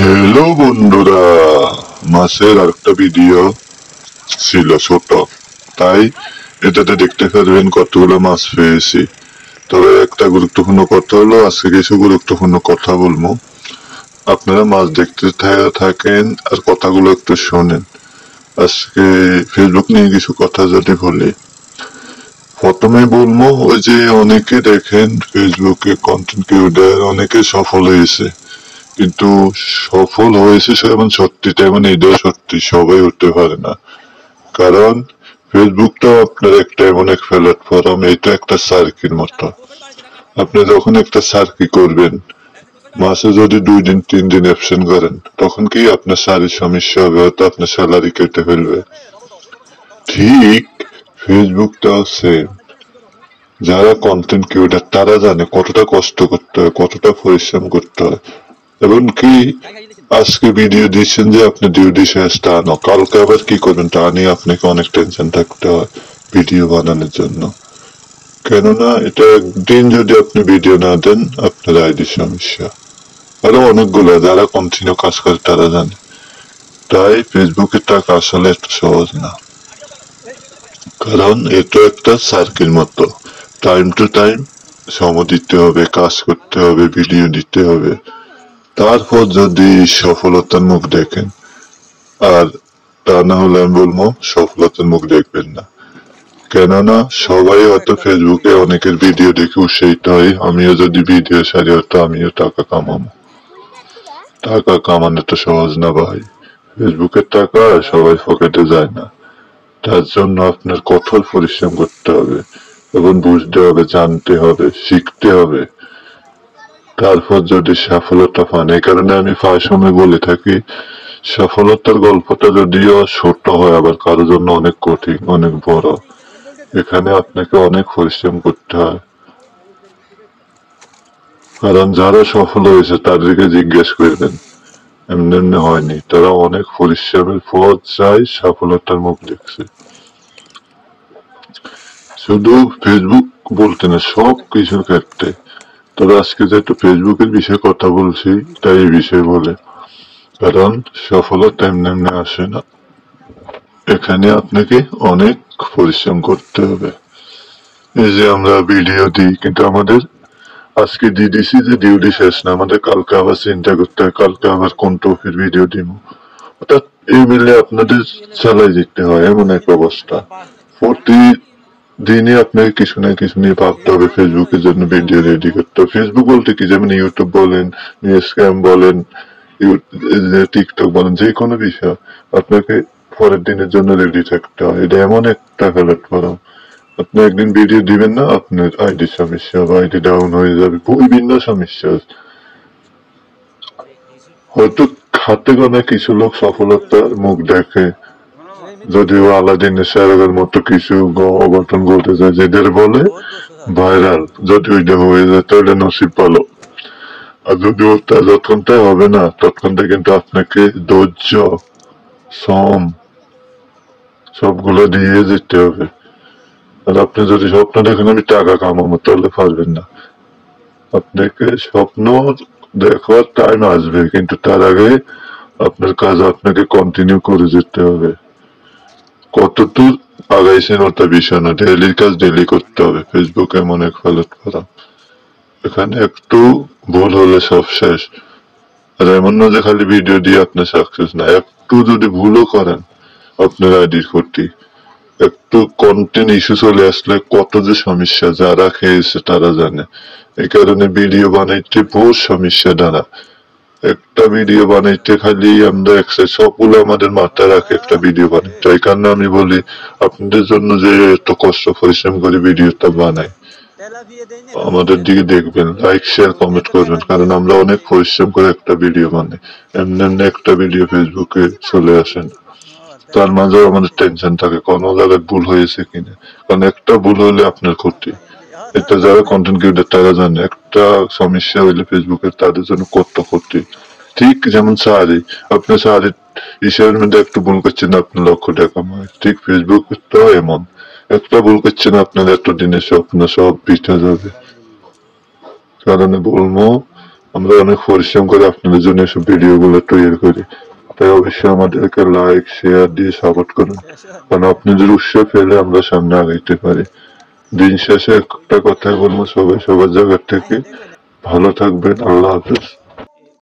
Hello বন্ধুরা, মাছের আরেকটা ভিডিও ছিল ছোট, তাই এটাতে দেখতে পারবেন কতগুলো মাছ পেয়েছি। তবে একটা গুরুত্বপূর্ণ কথা হলো, আজকে কিছু গুরুত্বপূর্ণ কথা বলবো। আপনারা মাছ দেখতে থাকেন আর কথাগুলো একটু শোনেন। আজকে ফেসবুক নিয়ে কিছু কথা যদি বলি, প্রথমে বলবো ওই যে অনেকে দেখেন ফেসবুকে কন্টেন্ট ক্রিয়েটর অনেকে সফল হয়েছে, কিন্তু সফল হয়েছে সেমন সত্যি তেমন এটাও সত্যি সবাই হতে পারে না। কারণ ফেসবুকটা আপনার একটা এমন এক প্ল্যাটফর্ম, এটা একটা সার্কির মতো। আপনি যখন একটা সার্কি করবেন, মাসে যদি 2 দিন 3 দিন অ্যাবসেন্ট করেন, তখন কি আপনার শারীরিক সমস্যা হবে, হয়তো আপনার স্যালারি কেটে ফেলবে। ঠিক ফেসবুকটাও সেম। যারা কন্টেন্ট ক্রিয়েটর তারা জানে কতটা কষ্ট করতে হয়, কতটা পরিশ্রম করতে হয়। এমনকি আজকে ভিডিও দিচ্ছেন যে আপনি ডিউটি শেষ, তা না, কালকে আবার কি করবেন তা নিয়ে আপনাকে অনেক টেনশন থাকতে হয় ভিডিও বানানোর জন্য। কেননা এটা একদিন যদি আপনি ভিডিও না দেন, আপনার আইডির সমস্যা। আরো অনেকগুলো যারা কন্টিনিউ কাজ করে তারা জানে। তাই ফেসবুকের টাকা আসলে এত সহজ না, কারণ এটা একটা সার্কেল মতো। টাইম টু টাইম সময় দিতে হবে, কাজ করতে হবে, ভিডিও দিতে হবে, তারপর যদি সফলতার মুখ দেখেন। আর তা না হলে আমি বলবো সফলতার মুখ দেখবেন না। কেননা সবাই হয়তো ফেসবুকে অনেকের ভিডিও দেখে উৎসাহিত হয়, আমিও যদি ভিডিও ছাড়ি হয়তো আমিও টাকা কামাবো। টাকা কামানো তো সহজ না ভাই, ফেসবুকের টাকা সবাই পকেটে যায় না। তার জন্য আপনার কঠোর পরিশ্রম করতে হবে এবং বুঝতে হবে, জানতে হবে, শিখতে হবে। তারপর যদি সফলতা পান, এই কারণে আমি প্রায় সময় বলে থাকি, সফলতার গল্পটা যদিও ছোট হয়, আবার কারোর জন্য অনেক কঠিন, অনেক বড়। এখানে আপনাকে অনেক পরিশ্রম করতে হয়। কারণ যারা সফল হয়েছে তাদেরকে জিজ্ঞেস করবেন, এমনি এমনি হয়নি, তারা অনেক পরিশ্রমের পর চাই সফলতার মুখ দেখছে। শুধু ফেসবুক বলতে না, সব কিছুর ক্ষেত্রে। তবে আজকে যেহেতু ফেসবুকের বিষয়ে কথা বলছি, তাই এই বিষয়ে বলে। কারণ সফলতা এমনি এমনি আসে না, এখানে আপনাকে অনেক পরিশ্রম করতে হবে। এই যে আমরা ভিডিও দিই, কিন্তু আমাদের আজকে দিয়ে দিছি যে ডিউটি শেষ না, আমাদের কালকে আবার চিন্তা করতে হয়, কালকে আবার কোন টপির ভিডিও দিব। অর্থাৎ এই মিলে আপনাদের চালাই যেতে হয়, এমন এক অবস্থা। প্রতিদিনই আপনাকে কিছু না কিছু নিয়ে ভাবতে হবে, ফেসবুকের জন্য ভিডিও রেডি করতে হবে। ফেসবুক বলতে কি, যেমন ইউটিউব বলেন, ইনস্টাগ্রাম বলেন, টিকটক বলেন, যে কোনো বিষয় আপনাকে পরের দিনের জন্য রেডি থাকতে হয়। এটা এমন একটা প্ল্যাটফর্ম, আপনি একদিন ভিডিও দিবেন না, আপনার আইডি সমস্যা হবে, আইডি ডাউন হয়ে যাবে, বিভিন্ন সমস্যা। হয়তো হাতে গোনা কিছু লোক সফলতার মুখ দেখে, যদিও আলাদিনের শেরাগের মতো কিছু অঘটন ঘটে যায়, যেদের বলে ভাইরাল। যদি ওইটা হয়ে যায় তাহলে নসিব ভালো। আর যদি ওটা যতক্ষণটাই হবে না, ততক্ষণটা কিন্তু আপনাকে ধৈর্য, শ্রম সবগুলো দিয়ে যেতে হবে। আর আপনি যদি স্বপ্ন দেখেন আমি টাকা কামাবো, তাহলে পারবেন না। আপনাকে স্বপ্ন দেখার টাইম আসবে, কিন্তু তার আগে আপনার কাজ আপনাকে কন্টিনিউ করে যেতে হবে। কতদূর আগাইছেন ওটা বিষয় না, ডেইলির কাজ ডেইলি করতে হবে। ফেসবুক এমন এক প্ল্যাটফর্ম, এখানে একটু ভুল হলে সব শেষ। আর এমন না যে খালি ভিডিও দিয়ে আপনি সাকসেস না, একটু যদি ভুলও করেন আপনার আইডির ক্ষতি। একটু কন্টেন্ট ইস্যু চলে আসলে কত যে সমস্যা, যারা খেয়েছে তারা জানে। এই কারণে ভিডিও বানাইতে বহু সমস্যা দ্বারা, একটা ভিডিও বানাইতে খালি আমরা একসাথে সবগুলো আমাদের মাথায় রাখে একটা ভিডিও বানাইতে। এই কারণে আমি বলি আপনাদের জন্য যে এত কষ্ট পরিশ্রম করে ভিডিওটা বানাই, আমাদের দিকে দেখবেন, লাইক শেয়ার কমেন্ট করবেন, কারণ আমরা অনেক পরিশ্রম করে একটা ভিডিও বানাই। এমনি এমনি একটা ভিডিও ফেসবুকে চলে আসেন, তার মাঝেও আমাদের টেনশন থাকে কোনো জায়গায় ভুল হয়েছে কিনা। কারণ একটা ভুল হলে আপনার ক্ষতি। এটা যারা কন্টেন্ট ক্রিয়েটর তারা জানে, একটা সমস্যা হইলে ফেসবুকের তাদের জন্য কত ক্ষতি। ঠিক যেমন সাহারি, আপনি সাহারি হিসাবের মধ্যে একটু ভুল করছেন, আপনার লক্ষ টাকা কামায়। ঠিক ফেসবুক তো এমন, একটা ভুল করছেন আপনার এত দিনের স্বপ্ন সব পিঠা যাবে। কারণে বলবো আমরা অনেক পরিশ্রম করে আপনাদের জন্য এসব ভিডিওগুলো তৈরি করি। তাই অবশ্যই আমাদেরকে লাইক শেয়ার দিয়ে সাপোর্ট করুন, কারণ আপনাদের উৎসাহ পেলে আমরা সামনে আগাইতে পারি। দিন শেষে একটা কথাই বলবো, সবাই সবার জায়গা থেকে ভালো থাকবেন। আল্লাহ হাফেজ।